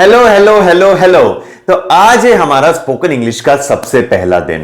Hello hello hello hello. तो आज है हमारा स्पोकन इंग्लिश का सबसे पहला दिन।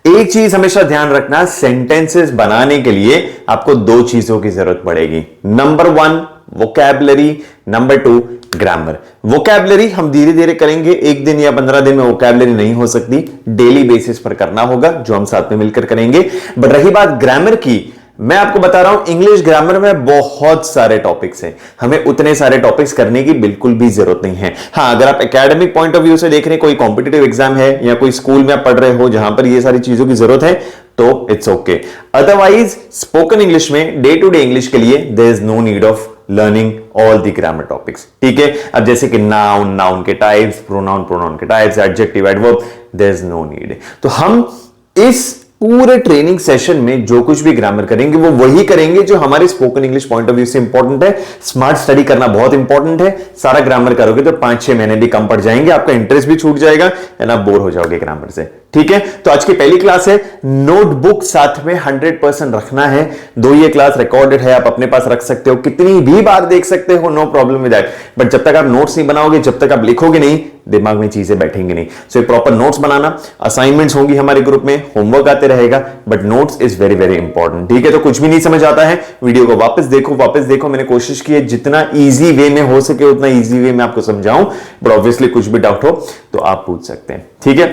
एक चीज हमेशा ध्यान रखना, सेंटेंसेस बनाने के लिए आपको दो चीजों की जरूरत पड़ेगी। Number one vocabulary, number two grammar. Vocabulary हम धीरे धीरे करेंगे, एक दिन या 15 दिन में वोकैबुलरी नहीं हो सकती, डेली बेसिस पर करना होगा, जो हम साथ में मिलकर करेंगे। बट रही बात ग्रामर की, मैं आपको बता रहा हूं इंग्लिश ग्रामर में बहुत सारे टॉपिक्स हैं, हमें उतने सारे टॉपिक्स करने की बिल्कुल भी जरूरत नहीं है। हां, अगर आप एकेडमिक पॉइंट ऑफ व्यू से देख रहे हैं, कोई कॉम्पिटिटिव एग्जाम है या कोई स्कूल में आप पढ़ रहे हो जहां पर ये सारी चीजों की जरूरत है, तो it's okay. Otherwise spoken English में, डे टू डे इंग्लिश के लिए there is no need of learning all the grammar topics. ठीक है, अब जैसे कि नाउन, नाउन के टाइप्स, प्रोनाउन, प्रोनाउन के types, adjective, adverb, there is no need. तो हम इस पूरे ट्रेनिंग सेशन में जो कुछ भी ग्रामर करेंगे वो वही करेंगे जो हमारे spoken English point of view से इंपॉर्टेंट है। स्मार्ट स्टडी करना बहुत इंपॉर्टेंट है। सारा ग्रामर करोगे तो 5-6 महीने भी कम पड़ जाएंगे, आपका इंटरेस्ट भी छूट जाएगा और आप बोर हो जाओगे ग्रामर से। ठीक है, तो आज की पहली क्लास है, नोटबुक साथ में 100% रखना है। दो ये क्लास रिकॉर्डेड है, आप अपने पास रख सकते हो, कितनी भी बार देख सकते हो, no problem with that. But जब तक आप नोट्स नहीं बनाओगे, जब तक आप लिखोगे नहीं, दिमाग में चीजें बैठेंगी नहीं। सो प्रॉपर नोट्स बनाना, असाइनमेंट्स होंगी हमारे ग्रुप में, होमवर्क आते रहेगा, but notes is very very important. ठीक है, तो कुछ भी नहीं समझ आता है, वीडियो को वापस देखो, वापस देखो। मैंने कोशिश की है जितना इजी वे में हो सके उतना इजी वे में आपको समझाऊं, बट ऑब्वियसली कुछ भी डाउट हो तो आप पूछ सकते हैं। ठीक है,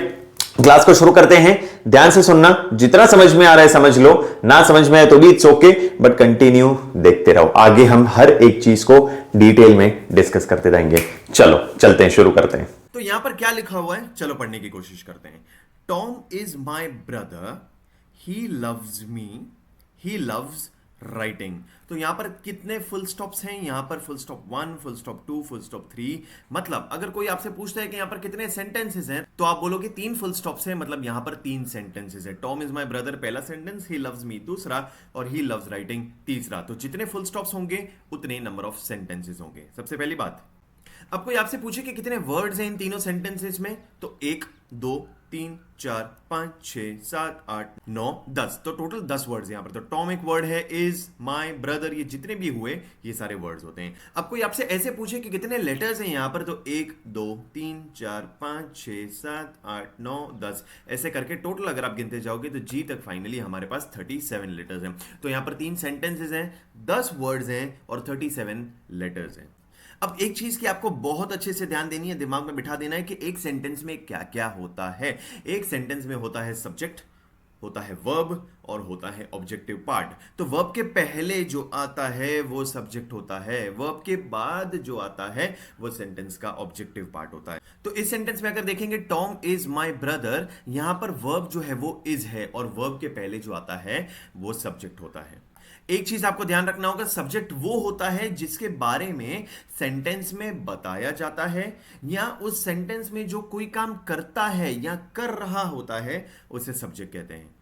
क्लास को शुरू करते हैं। ध्यान से सुनना, जितना समझ में आ रहा है समझ लो, ना समझ में आए तो भी इट्स ओके, बट कंटिन्यू देखते रहो। आगे हम हर एक चीज को डिटेल में डिस्कस करते जाएंगे। चलो चलते हैं, शुरू करते हैं। तो यहां पर क्या लिखा हुआ है, चलो पढ़ने की कोशिश करते हैं। Tom is my brother, he loves me, he loves writing. तो यहां पर कितने फुल स्टॉप्स हैं? यहां पर full stop 1, full stop 2, full stop 3। मतलब अगर कोई आपसे पूछता है कि यहां पर कितने सेंटेंसेस हैं, तो आप बोलोगे 3 फुल स्टॉप्स हैं, मतलब यहां पर 3 सेंटेंसेस है। टॉम इज माई ब्रदर पहला सेंटेंस, ही लव्स मी दूसरा, और ही लव्स राइटिंग तीसरा। तो जितने फुल स्टॉप्स होंगे उतने नंबर ऑफ सेंटेंसेस होंगे। सबसे पहली बात, अब कोई आपसे पूछे कि कितने वर्ड्स हैं इन तीनों सेंटेंसेस में, तो 1, 2, 3, 4, 5, 6, 7, 8, 9, 10। तो टोटल 10 वर्ड्स यहां पर। तो टॉम एक वर्ड है, इज, माई, ब्रदर, ये जितने भी हुए ये सारे वर्ड्स होते हैं। अब कोई आपसे ऐसे पूछे कि कितने लेटर्स हैं यहां पर, तो 1, 2, 3, 4, 5, 6, 7, 8, 9, 10, ऐसे करके टोटल अगर आप गिनते जाओगे तो जी तक फाइनली हमारे पास 37 लेटर्स हैं। तो यहां पर 3 सेंटेंसेस हैं, 10 वर्ड्स हैं और 37 लेटर्स हैं। अब एक चीज की आपको बहुत अच्छे से ध्यान देनी है, दिमाग में बिठा देना है कि एक सेंटेंस में क्या क्या होता है। एक सेंटेंस में होता है सब्जेक्ट, होता है वर्ब और होता है ऑब्जेक्टिव पार्ट। तो वर्ब के पहले जो आता है वो सब्जेक्ट होता है, वर्ब के बाद जो आता है वो सेंटेंस का ऑब्जेक्टिव पार्ट होता है। तो इस सेंटेंस में अगर देखेंगे, टॉम इज माई ब्रदर, यहां पर वर्ब जो है वो इज है और वर्ब के पहले जो आता है वो सब्जेक्ट होता है। एक चीज आपको ध्यान रखना होगा, सब्जेक्ट वो होता है जिसके बारे में सेंटेंस में बताया जाता है, या उस सेंटेंस में जो कोई काम करता है या कर रहा होता है उसे सब्जेक्ट कहते हैं।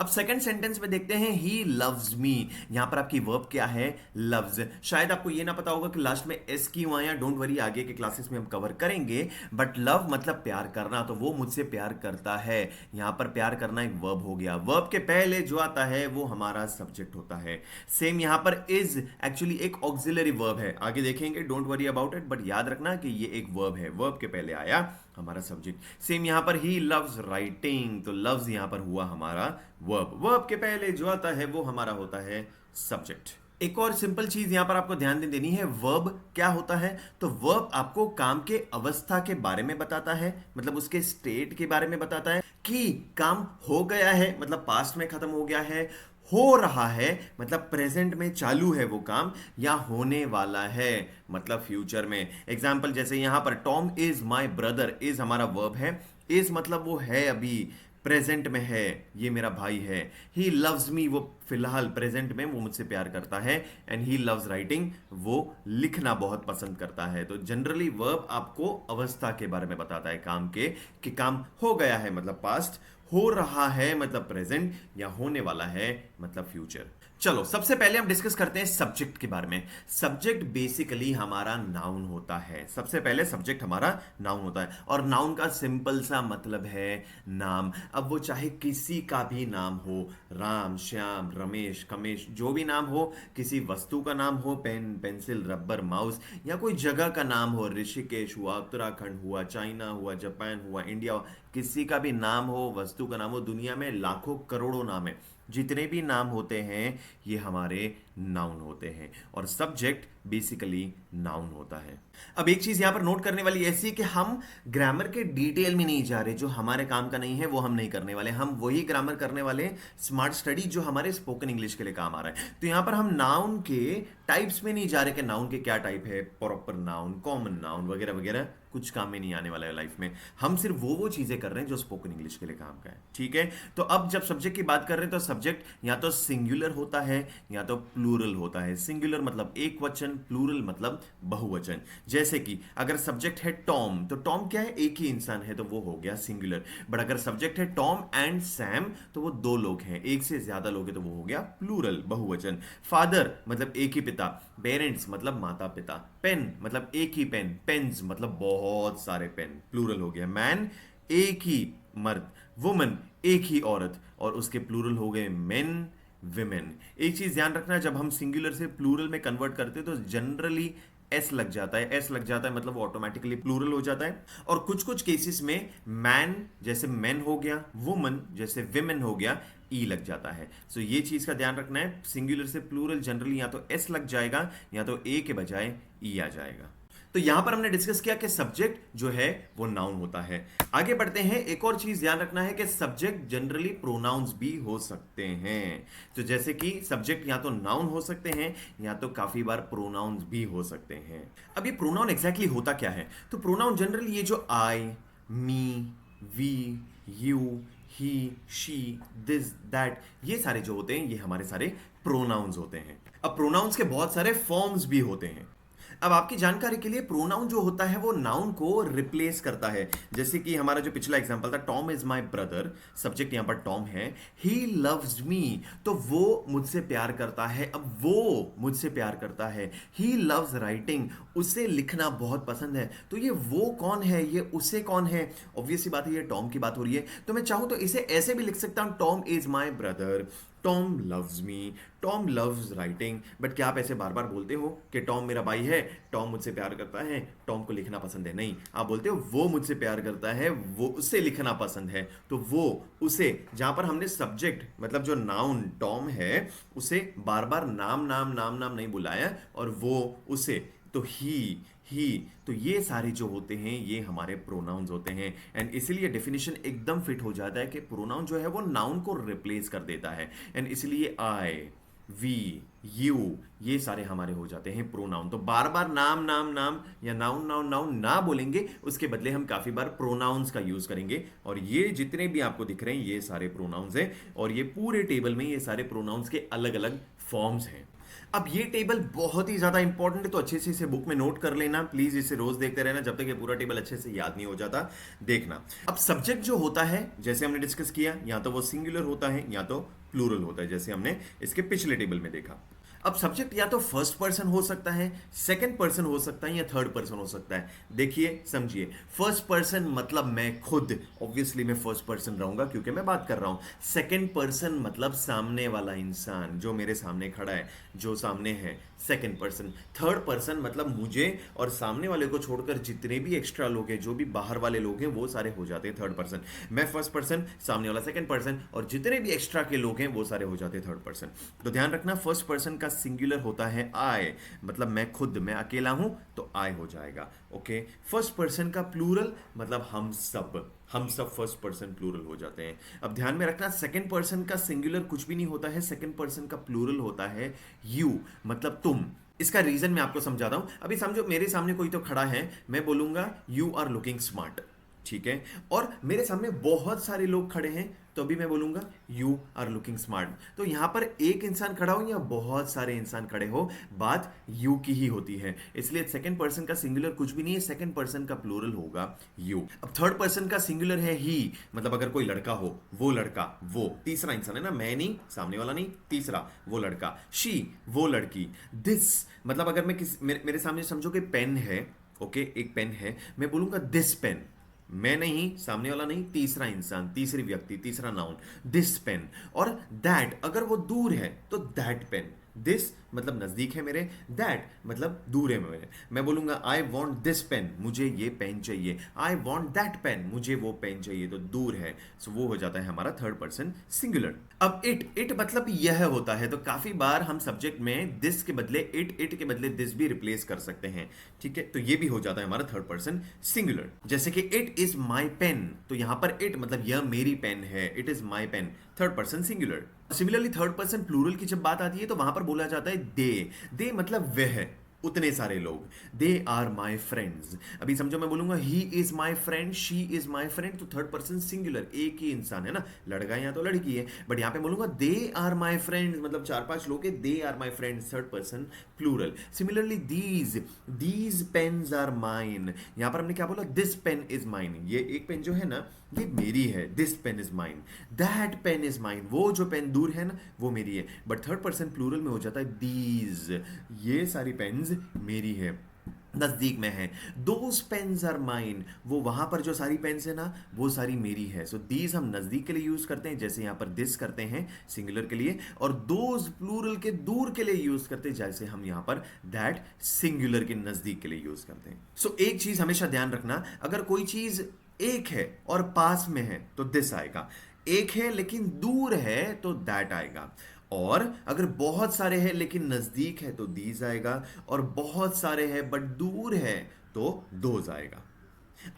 अब सेकंड सेंटेंस में देखते हैं, ही लव्स मी। यहां पर आपकी वर्ब क्या है? लव्स। शायद आपको यह ना पता होगा कि लास्ट में एस क्यों आया, डोंट वरी, आगे के क्लासेस में हम कवर करेंगे। बट लव मतलब प्यार करना, तो वो मुझसे प्यार करता है। यहां पर प्यार करना एक वर्ब हो गया, वर्ब के पहले जो आता है वो हमारा सब्जेक्ट होता है। सेम यहां पर इज एक्चुअली एक ऑक्सिलरी वर्ब है, आगे देखेंगे, don't worry about it, but याद रखना कि ये एक वर्ब है, वर्ब के पहले आया हमारा सब्जेक्ट। सेम यहां पर ही लव्स राइटिंग, तो लव्स यहां पर हुआ हमारा वर्ब, वर्ब के पहले जो आता है वो हमारा होता है सब्जेक्ट। एक और सिंपल चीज यहां पर आपको ध्यान देनी है, वर्ब क्या होता है? तो वर्ब आपको काम के अवस्था के बारे में बताता है, मतलब उसके स्टेट के बारे में बताता है कि काम हो गया है, मतलब पास्ट में खत्म हो गया है, हो रहा है मतलब प्रेजेंट में चालू है वो काम, या होने वाला है मतलब फ्यूचर में। एग्जाम्पल जैसे यहां पर Tom is my brother, is हमारा वर्ब है, इज मतलब वो है अभी, प्रेजेंट में है, ये मेरा भाई है। ही लव्स मी, वो फिलहाल प्रेजेंट में वो मुझसे प्यार करता है। एंड ही लव्स राइटिंग, वो लिखना बहुत पसंद करता है। तो जनरली वर्ब आपको अवस्था के बारे में बताता है काम के, कि काम हो गया है मतलब पास्ट, हो रहा है मतलब प्रेजेंट, या होने वाला है मतलब फ्यूचर। चलो सबसे पहले हम डिस्कस करते हैं सब्जेक्ट के बारे में। सब्जेक्ट बेसिकली हमारा नाउन होता है। सबसे पहले सब्जेक्ट हमारा नाउन होता है, और नाउन का सिंपल सा मतलब है नाम। अब वो चाहे किसी का भी नाम हो, राम, श्याम, रमेश, कमेश, जो भी नाम हो, किसी वस्तु का नाम हो, पेन, पेंसिल, रबर, माउस, या कोई जगह का नाम हो, ऋषिकेश हुआ, उत्तराखंड हुआ, चाइना हुआ, जापान हुआ, इंडिया हुआ, किसी का भी नाम हो, वस्तु का नाम हो। दुनिया में लाखों करोड़ों नाम है, जितने भी नाम होते हैं ये हमारे नाउन होते हैं, और सब्जेक्ट बेसिकली नाउन होता है। अब एक चीज यहां पर नोट करने वाली ऐसी कि हम ग्रामर के डिटेल में नहीं जा रहे, जो हमारे काम का नहीं है वो हम नहीं करने वाले। हम वही ग्रामर करने वाले स्मार्ट स्टडी जो हमारे स्पोकन इंग्लिश के लिए काम आ रहा है। तो यहां पर हम नाउन के टाइप्स में नहीं जा रहे कि नाउन के क्या टाइप है, प्रॉपर नाउन, कॉमन नाउन वगैरह वगैरह, कुछ काम में नहीं आने वाला है लाइफ में। हम सिर्फ वो चीजें कर रहे हैं जो स्पोकन इंग्लिश के लिए काम का है, ठीक है। तो अब जब सब्जेक्ट की बात कर रहे हैं तो सब्जेक्ट या तो सिंगुलर होता है या तो प्लूरल होता है। सिंगुलर मतलब एक वचन, प्लूरल मतलब बहुवचन। जैसे कि अगर सब्जेक्ट है टॉम, तो टॉम क्या है, एक ही इंसान है, तो वो हो गया सिंगुलर। बट अगर सब्जेक्ट है टॉम एंड सैम, तो वो दो लोग हैं, एक से ज्यादा लोग हैं, तो वो हो गया प्लूरल, बहुवचन। फादर मतलब एक ही पिता, पेरेंट्स मतलब माता पिता, पेन मतलब एक ही पेन, पेन्स मतलब बहुत सारे पेन, प्लूरल हो गया। मैन एक ही मर्द, वुमन एक ही औरत, और उसके प्लूरल हो गए मेन, विमेन। एक चीज ध्यान रखना, जब हम सिंगुलर से प्लूरल में कन्वर्ट करते हैं तो जनरली एस लग जाता है। एस लग जाता है मतलब ऑटोमेटिकली प्लूरल हो जाता है। और कुछ कुछ केसेस में मैन जैसे मैन हो गया, वुमन जैसे विमेन हो गया, ई लग जाता है। सो ये चीज का ध्यान रखना है, सिंगुलर से प्लूरल जनरली या तो एस लग जाएगा या तो ए के बजाय ई आ जाएगा। तो यहां पर हमने डिस्कस किया कि सब्जेक्ट जो है वो नाउन होता है। आगे बढ़ते हैं, एक और चीज ध्यान रखना है कि सब्जेक्ट जनरली प्रोनाउंस भी हो सकते हैं। तो जैसे कि सब्जेक्ट या तो नाउन हो सकते हैं या तो काफी बार प्रोनाउंस भी हो सकते हैं। अब ये प्रोनाउन एग्जैक्टली होता क्या है? तो प्रोनाउन जनरली ये जो I, me, we, you, he, she, this, that, ये सारे जो होते हैं ये हमारे सारे प्रोनाउंस होते हैं। अब प्रोनाउंस के बहुत सारे फॉर्म्स भी होते हैं। अब आपकी जानकारी के लिए, प्रोनाउन जो होता है वो नाउन को रिप्लेस करता है। जैसे कि हमारा जो पिछला एग्जांपल था, Tom is my brother, subject यहां पर टॉम है, ही लव्स मी, तो वो मुझसे प्यार करता है। अब वो मुझसे प्यार करता है। ही लव्स राइटिंग, उसे लिखना बहुत पसंद है। तो ये वो कौन है, ये उसे कौन है? ऑब्वियसली बात है, ये टॉम की बात हो रही है। तो मैं चाहूं तो इसे ऐसे भी लिख सकता हूं, Tom is my brother, Tom loves me, Tom loves writing. But क्या आप ऐसे बार बार बोलते हो कि टॉम मेरा भाई है, टॉम मुझसे प्यार करता है, टॉम को लिखना पसंद है? नहीं, आप बोलते हो वो मुझसे प्यार करता है, वो उसे लिखना पसंद है। तो वो, उसे, जहां पर हमने सब्जेक्ट मतलब जो नाउन टॉम है उसे बार बार नाम नाम नाम नाम नहीं बुलाया, और वो, उसे, तो ही, तो ये सारे जो होते हैं ये हमारे प्रोनाउंस होते हैं। एंड इसीलिए डेफिनेशन एकदम फिट हो जाता है कि प्रोनाउन जो है वो नाउन को रिप्लेस कर देता है। एंड इसलिए आई, वी, यू, ये सारे हमारे हो जाते हैं प्रोनाउन। तो बार बार नाम नाम नाम या नाउन नाउन नाउन ना बोलेंगे, उसके बदले हम काफी बार प्रोनाउंस का यूज करेंगे। और ये जितने भी आपको दिख रहे हैं ये सारे प्रोनाउंस हैं, और ये पूरे टेबल में ये सारे प्रोनाउंस के अलग अलग फॉर्म्स हैं। अब ये टेबल बहुत ही ज्यादा इंपॉर्टेंट है, तो अच्छे से इसे बुक में नोट कर लेना प्लीज। इसे रोज देखते रहना जब तक ये पूरा टेबल अच्छे से याद नहीं हो जाता। देखना, अब सब्जेक्ट जो होता है जैसे हमने डिस्कस किया, या तो वो सिंगुलर होता है या तो प्लूरल होता है, जैसे हमने इसके पिछले टेबल में देखा। अब सब्जेक्ट या तो फर्स्ट पर्सन हो सकता है, सेकंड पर्सन हो सकता है, या थर्ड पर्सन हो सकता है। देखिए समझिए, फर्स्ट पर्सन मतलब मैं खुद, ऑब्वियसली मैं फर्स्ट पर्सन रहूंगा क्योंकि मैं बात कर रहा हूं। सेकंड पर्सन मतलब सामने वाला इंसान जो मेरे सामने खड़ा है, जो सामने है, सेकंड पर्सन। थर्ड पर्सन मतलब मुझे और सामने वाले को छोड़कर जितने भी एक्स्ट्रा लोग हैं, जो भी बाहर वाले लोग हैं, वो सारे हो जाते हैं थर्ड पर्सन। मैं फर्स्ट पर्सन, सामने वाला सेकंड पर्सन, और जितने भी एक्स्ट्रा के लोग हैं वो सारे हो जाते हैं थर्ड पर्सन। तो ध्यान रखना, फर्स्ट पर्सन का सिंगुलर होता है आई, मतलब मैं खुद, मैं अकेला हूं तो आई हो जाएगा। ओके, फर्स्ट पर्सन का प्लूरल मतलब हम सब फर्स्ट पर्सन प्लूरल हो जाते हैं। अब ध्यान में रखना, सेकंड पर्सन का सिंगुलर कुछ भी नहीं होता है, सेकंड पर्सन का प्लूरल होता है यू, मतलब तुम। इसका रीजन मैं आपको समझाता हूं। अभी समझो मेरे सामने कोई तो खड़ा है, मैं बोलूंगा यू आर लुकिंग स्मार्ट, ठीक है। और मेरे सामने बहुत सारे लोग खड़े हैं तो अभी मैं बोलूंगा यू आर लुकिंग स्मार्ट। तो यहां पर एक इंसान खड़ा हो या बहुत सारे इंसान खड़े हो, बात यू की ही होती है, इसलिए सेकंड पर्सन का सिंगुलर कुछ भी नहीं है, सेकंड पर्सन का प्लूरल होगा यू। अब थर्ड पर्सन का सिंगुलर है ही, मतलब अगर कोई लड़का हो, वो लड़का, वो तीसरा इंसान है ना, मैं नहीं, सामने वाला नहीं, तीसरा वो लड़का, शी वो लड़की, दिस मतलब अगर मैं मेरे सामने समझो कि पेन है, ओके एक पेन है, मैं बोलूंगा दिस पेन, मैं नहीं, सामने वाला नहीं, तीसरा इंसान, तीसरी व्यक्ति, तीसरा नाउन, दिस पेन। और दैट अगर वो दूर है तो दैट पेन, दिस मतलब नजदीक है मेरे, दैट मतलब दूर है मेरे, मैं बोलूंगा आई वॉन्ट दिस पेन, मुझे ये पेन चाहिए, आई वॉन्ट दैट पेन, मुझे वो पेन चाहिए, तो दूर है, सो वो हो जाता है हमारा थर्ड पर्सन सिंगुलर। अब इट मतलब यह होता है, तो काफी बार हम सब्जेक्ट में दिस के बदले इट के बदले दिस भी रिप्लेस कर सकते हैं, ठीक है, तो ये भी हो जाता है हमारा थर्ड पर्सन सिंगुलर। जैसे कि इट इज माई पेन, तो यहां पर इट मतलब यह मेरी पेन है, it is my pen, third person singular. Similarly third person plural की जब बात आती है तो वहां पर बोला जाता है दे मतलब वह, उतने सारे लोग, दे आर माई फ्रेंड्स। अभी समझो मैं बोलूंगा he is my friend, she is my friend, तो थर्ड पर्सन सिंगुलर, एक ही इंसान है ना, लड़का है या तो लड़की है, बट यहां पे बोलूंगा दे आर माई फ्रेंड्स, मतलब चार पांच लोग हैं, they are my friends, third person plural. Similarly these pens are mine, यहां पर हमने क्या बोला, दिस पेन इज माइन, ये एक पेन जो है ना ये मेरी है, this pen is mine, that pen is mine, वो जो पेन दूर है ना वो मेरी है, बट थर्ड पर्सन प्लूरल में हो जाता है दीज, ये सारी पेन्स मेरी है, नजदीक में है, दोज पेन्स आर माइन, वो वहां पर जो सारी पेन्स है ना वो सारी मेरी है, सो दीज हम नजदीक के लिए यूज करते हैं, जैसे यहां पर दिस करते हैं सिंगुलर के लिए, और दोज प्लूरल के दूर के लिए यूज करते हैं, जैसे हम यहां पर दैट सिंगुलर के नजदीक के लिए यूज करते हैं। सो एक चीज हमेशा ध्यान रखना, अगर कोई चीज एक है और पास में है तो दिस आएगा, एक है लेकिन दूर है तो दैट आएगा, और अगर बहुत सारे हैं लेकिन नजदीक है तो दीज आएगा, और बहुत सारे हैं बट दूर है तो दोज आएगा।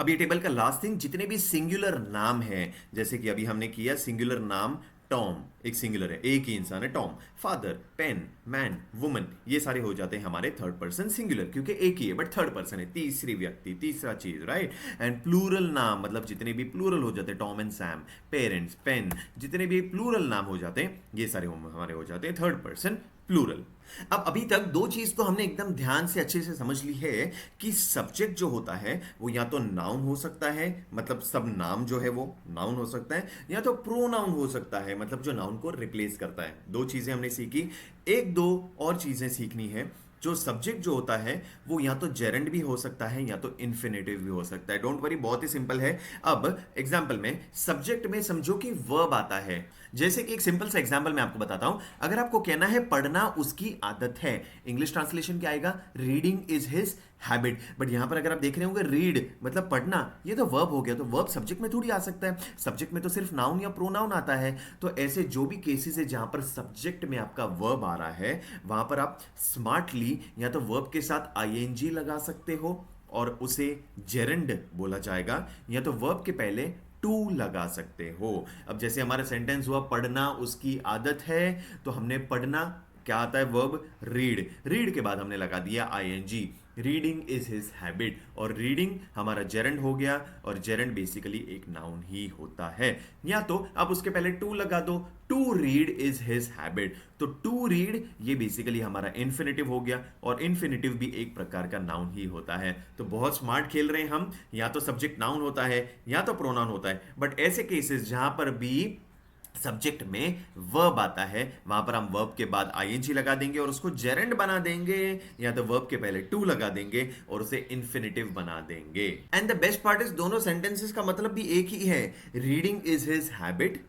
अब ये टेबल का लास्ट थिंग, जितने भी सिंगुलर नाम है, जैसे कि अभी हमने किया सिंगुलर नाम टॉम, एक सिंगुलर है, एक ही इंसान है Tom, father, pen, man, woman, ये सारे हो जाते हैं हमारे थर्ड पर्सन सिंगुलर, क्योंकि एक ही है बट थर्ड पर्सन है, तीसरी व्यक्ति, तीसरा चीज, राइट। एंड प्लूरल नाम मतलब जितने भी प्लूरल हो जाते हैं, Tom and Sam, parents, pen, जितने भी प्लूरल नाम हो जाते हैं ये सारे हमारे हो जाते हैं थर्ड पर्सन प्लूरल। अब अभी तक दो चीज तो हमने एकदम ध्यान से अच्छे से समझ ली है कि सब्जेक्ट जो होता है वो या तो नाउन हो सकता है, मतलब सब नाम जो है वो नाउन हो सकता है, या तो प्रोनाउन हो सकता है, मतलब जो नाउन को रिप्लेस करता है। दो चीजें हमने सीखी, एक दो और चीजें सीखनी है। जो सब्जेक्ट जो होता है वो या तो जेरेंड भी हो सकता है या तो इन्फिनेटिव भी हो सकता है, डोंट वरी, बहुत ही सिंपल है। अब एग्जांपल में सब्जेक्ट में समझो कि वर्ब आता है, जैसे कि एक सिंपल सा एग्जांपल मैं आपको बताता हूं, अगर आपको कहना है पढ़ना उसकी आदत है, इंग्लिश ट्रांसलेशन क्या आएगा, reading is his habit, but यहां पर अगर आप देख रहे होंगे रीड मतलब पढ़ना, ये तो वर्ब हो गया, तो वर्ब सब्जेक्ट में थोड़ी आ सकता है, सब्जेक्ट में तो सिर्फ नाउन या प्रोनाउन आता है। तो ऐसे जो भी केसेस है जहां पर सब्जेक्ट में आपका वर्ब आ रहा है वहां पर आप स्मार्टली या तो वर्ब के साथ आईएनजी लगा सकते हो और उसे जेरेंड बोला जाएगा, या तो वर्ब के पहले टू लगा सकते हो। अब जैसे हमारा सेंटेंस हुआ पढ़ना उसकी आदत है, तो हमने पढ़ना क्या आता है वर्ब, रीड, रीड के बाद हमने लगा दिया ING, reading is his habit, और रीडिंग हमारा जेरेंड हो गया, और जेरेंड बेसिकली एक नाउन ही होता है, या तो आप उसके पहले टू लगा दो, to read is his habit, तो टू रीड ये बेसिकली हमारा इन्फिनेटिव हो गया, और इन्फिनेटिव भी एक प्रकार का नाउन ही होता है। तो बहुत स्मार्ट खेल रहे हैं हम, या तो सब्जेक्ट नाउन होता है या तो प्रोनाउन होता है, बट ऐसे केसेस जहां पर भी सब्जेक्ट में वर्ब आता है वहां पर हम वर्ब के बाद आईएनजी लगा देंगे और उसको जेरेंड बना देंगे, या तो वर्ब के पहले टू लगा देंगे और उसे इन्फिनेटिव बना देंगे। And the best part is दोनों सेंटेंसेस का मतलब भी एक ही है, reading is his habit,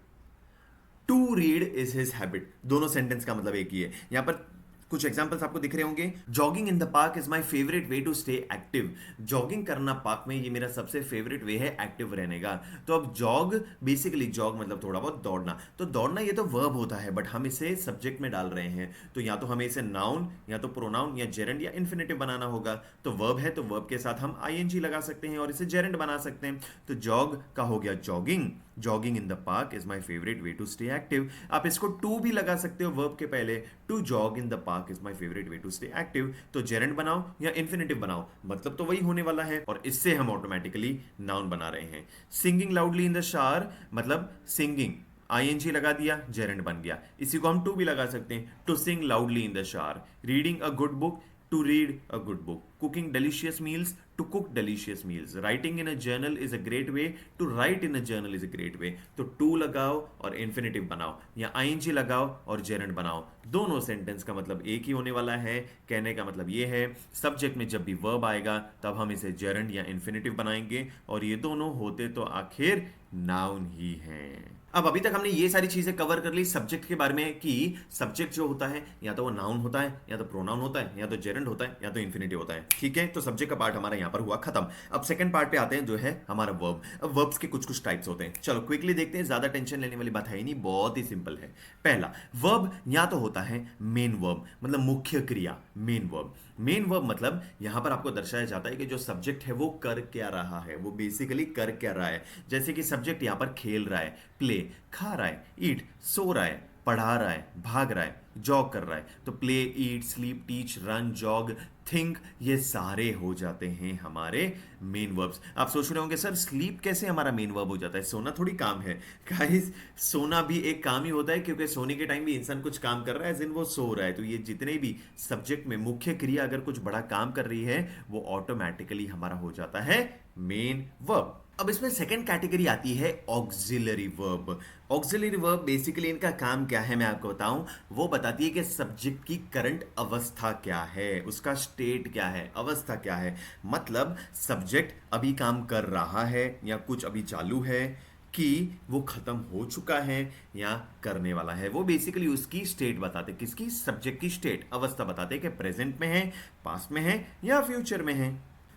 to read is his habit, दोनों सेंटेंस का मतलब एक ही है। यहां पर कुछ एग्जांपल्स आपको दिख रहे होंगे, jogging in the park is my favourite way to stay active, jogging करना पार्क में ये मेरा सबसे फेवरेट वे है एक्टिव रहने का। तो अब जॉग बेसिकली जॉग मतलब थोड़ा बहुत दौड़ना, तो दौड़ना ये तो वर्ब होता है बट हम इसे सब्जेक्ट में डाल रहे हैं, तो या तो हमें इसे नाउन या तो प्रोनाउन या जेरेंड या इन्फिनेटिव बनाना होगा। तो वर्ब है तो वर्ब के साथ हम आईएनजी लगा सकते हैं और इसे जेरेंड बना सकते हैं। तो जॉग का हो गया jogging, jogging in the park is my favourite way to stay active. आप इसको टू भी लगा सकते हो वर्ब के पहले, to jog in the park park is my favourite way to stay active, तो जेरेंड बनाओ या इन्फिनेटिव बनाओ, मतलब तो वही होने वाला है, और इससे हम ऑटोमेटिकली नाउन बना रहे हैं। Singing loudly in the shower, मतलब सिंगिंग आईएनजी लगा दिया, जेरेंड बन गया। इसी को हम टू भी लगा सकते हैं, to sing loudly in the shower. Reading a good book, to read a good book. Cooking delicious meals, to cook delicious meals. Writing in a journal is a great way, to write in a journal is a great way. तो to लगाओ और infinitive बनाओ, या ing लगाओ और gerund बनाओ, दोनों sentence का मतलब एक ही होने वाला है। कहने का मतलब ये है, सब्जेक्ट में जब भी वर्ब आएगा तब हम इसे gerund या infinitive बनाएंगे, और ये दोनों होते तो आखिर नाउन ही हैं। अब अभी तक हमने ये सारी चीजें कवर कर ली सब्जेक्ट के बारे में, कि सब्जेक्ट जो होता है या तो वो नाउन होता है, या तो प्रोनाउन होता है, या तो जेरेंड होता है, या तो इन्फिनिटिव होता है। ठीक है, तो सब्जेक्ट का पार्ट हमारा यहाँ पर हुआ खत्म। अब सेकंड पार्ट पे आते हैं, जो है हमारा वर्ब। अब वर्ब्स के कुछ कुछ टाइप्स होते हैं, चलो क्विकली देखते हैं, ज्यादा टेंशन लेने वाली बात है ही नहीं, बहुत ही सिंपल है। पहला वर्ब या तो होता है मेन वर्ब, मतलब मुख्य क्रिया, मेन वर्ब। मेन वर्ब मतलब यहां पर आपको दर्शाया जाता है कि जो सब्जेक्ट है वो कर क्या रहा है, वो बेसिकली कर क्या रहा है। जैसे कि सब्जेक्ट यहां पर खेल रहा है, प्ले, खा रहा है, ईट, सो रहा है, पढ़ा रहा है, भाग रहा है, जॉग कर रहा है, तो play, eat, sleep, teach, run, jog, think, ये सारे हो जाते हैं हमारे मेन वर्ब्स। आप सोच रहे होंगे सर स्लीप कैसे हमारा मेन वर्ब हो जाता है, सोना थोड़ी काम है। गाइस सोना भी एक काम ही होता है, क्योंकि सोने के टाइम भी इंसान कुछ काम कर रहा है, जिन वो सो रहा है। तो ये जितने भी सब्जेक्ट में मुख्य क्रिया अगर कुछ बड़ा काम कर रही है, वो ऑटोमेटिकली हमारा हो जाता है मेन वर्ब। अब इसमें सेकंड कैटेगरी आती है auxiliary verb. Auxiliary verb basically इनका काम क्या है मैं आपको बताऊं, वो बताती है कि सब्जेक्ट की करंट अवस्था क्या है, उसका स्टेट क्या है, अवस्था क्या है। मतलब सब्जेक्ट अभी काम कर रहा है, या कुछ अभी चालू है, कि वो खत्म हो चुका है या करने वाला है। वो बेसिकली उसकी स्टेट बताते, किसकी, सब्जेक्ट की स्टेट, अवस्था बताते कि प्रेजेंट में है, पास्ट में है, या फ्यूचर में है।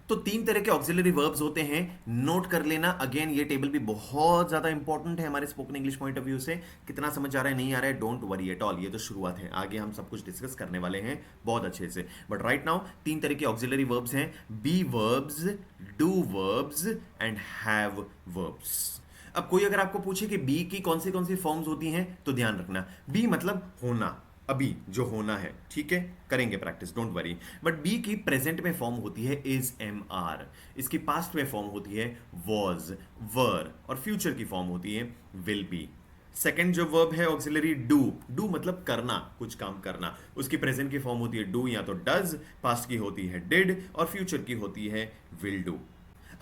तो तीन तरह के ऑक्सिलरी वर्ब्स होते हैं, नोट कर लेना। अगेन ये टेबल भी बहुत ज्यादा इंपॉर्टेंट है हमारे spoken English point of view से। कितना समझ आ रहा है नहीं आ रहा है, डोंट वरी एट ऑल, ये तो शुरुआत है, आगे हम सब कुछ डिस्कस करने वाले हैं बहुत अच्छे से। बट राइट नाउ तीन तरह के ऑक्सिलरी वर्ब्स हैं, be verbs, do verbs and have verbs. अब कोई अगर आपको पूछे कि बी की कौन सी फॉर्म्स होती हैं, तो ध्यान रखना, बी मतलब होना, अभी जो होना है, ठीक है, करेंगे practice, don't worry. But be की प्रेजेंट में फॉर्म होती है इज, एम, आर। इसकी पास्ट में फॉर्म होती है वॉज, वर, और फ्यूचर की फॉर्म होती है विल बी। सेकंड जो वर्ब है ऑक्सिलरी डू, डू मतलब करना, कुछ काम करना, उसकी प्रेजेंट की फॉर्म होती है डू या तो डज, पास्ट की होती है डिड, और फ्यूचर की होती है विल डू।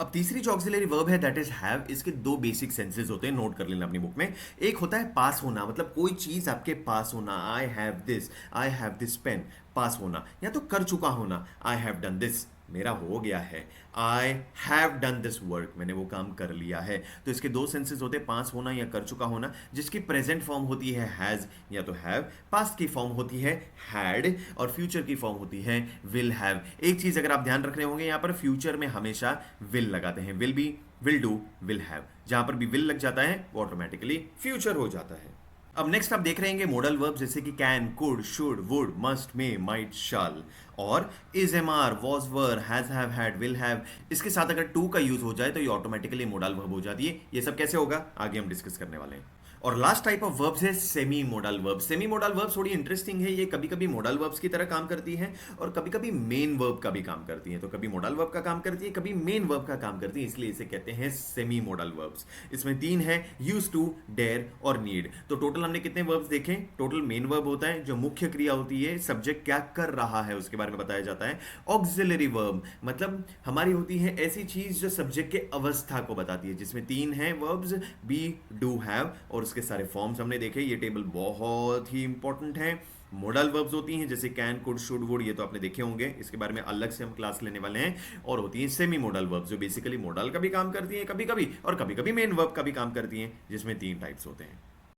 अब तीसरी जो ऑक्सिलरी वर्ब है दैट इज हैव, इसके दो बेसिक सेंसेस होते हैं, नोट कर लेना अपनी बुक में। एक होता है पास होना, मतलब कोई चीज आपके पास होना, आई हैव दिस पेन, पास होना, या तो कर चुका होना, आई हैव डन दिस, मेरा हो गया है, I have done this work, मैंने वो काम कर लिया है। तो इसके दो सेंसेस होते हैं, पास होना या कर चुका होना, जिसकी प्रेजेंट फॉर्म होती है हैज या तो हैव, पास्ट की फॉर्म होती है हैड, और फ्यूचर की फॉर्म होती है विल हैव। एक चीज अगर आप ध्यान रख रहे होंगे, यहां पर फ्यूचर में हमेशा विल लगाते हैं, will be, will do, will have. जहां पर भी विल लग जाता है वो ऑटोमेटिकली फ्यूचर हो जाता है। अब नेक्स्ट आप देख रहे हैं मॉडल वर्ब, जैसे कि can, could, should, would, must, may, might, shall, और is, am, are, was, were, has, have, had, will have. इसके साथ अगर टू का यूज हो जाए तो ये ऑटोमेटिकली मॉडल वर्ब हो जाती है। ये सब कैसे होगा आगे हम डिस्कस करने वाले हैं। और लास्ट टाइप ऑफ वर्ब्स है semi model verb. Semi model verb थोड़ी इंटरेस्टिंग है, ये कभी कभी मोडल वर्ब्स की तरह काम करती है और कभी कभी मेन वर्ब का भी काम करती है। तो कभी मोडल वर्ब का काम करती है, कभी मेन वर्ब का काम करती है, इसलिए इसे कहते हैं सेमी मोडल वर्ब्स। इसमें तीन है, यूज टू, डेयर और नीड। तो टोटल हमने कितने वर्ब्स देखे? टोटल मेन वर्ब होता है जो मुख्य क्रिया होती है, सब्जेक्ट क्या कर रहा है उसके बारे में बताया जाता है। ऑक्सिलरी वर्ब मतलब हमारी होती है ऐसी चीज जो सब्जेक्ट के अवस्था को बताती है, जिसमें तीन है वर्ब्स, बी, डू, हैव, और उसके सारे फॉर्म्स हमने देखे। ये टेबल बहुत ही इंपॉर्टेंट है। मॉडल वर्ब्स होती हैं जैसे कैन, कुड, शुड, वुड, ये तो आपने देखे होंगे, इसके बारे में अलग से हम क्लास लेने वाले हैं। और होती हैं सेमी मॉडल वर्ब्स जो बेसिकली मॉडल का भी काम करती हैं कभी कभी, और कभी कभी मेन वर्ब का भी काम करती हैं, जिसमें तीन टाइप्स होते हैं।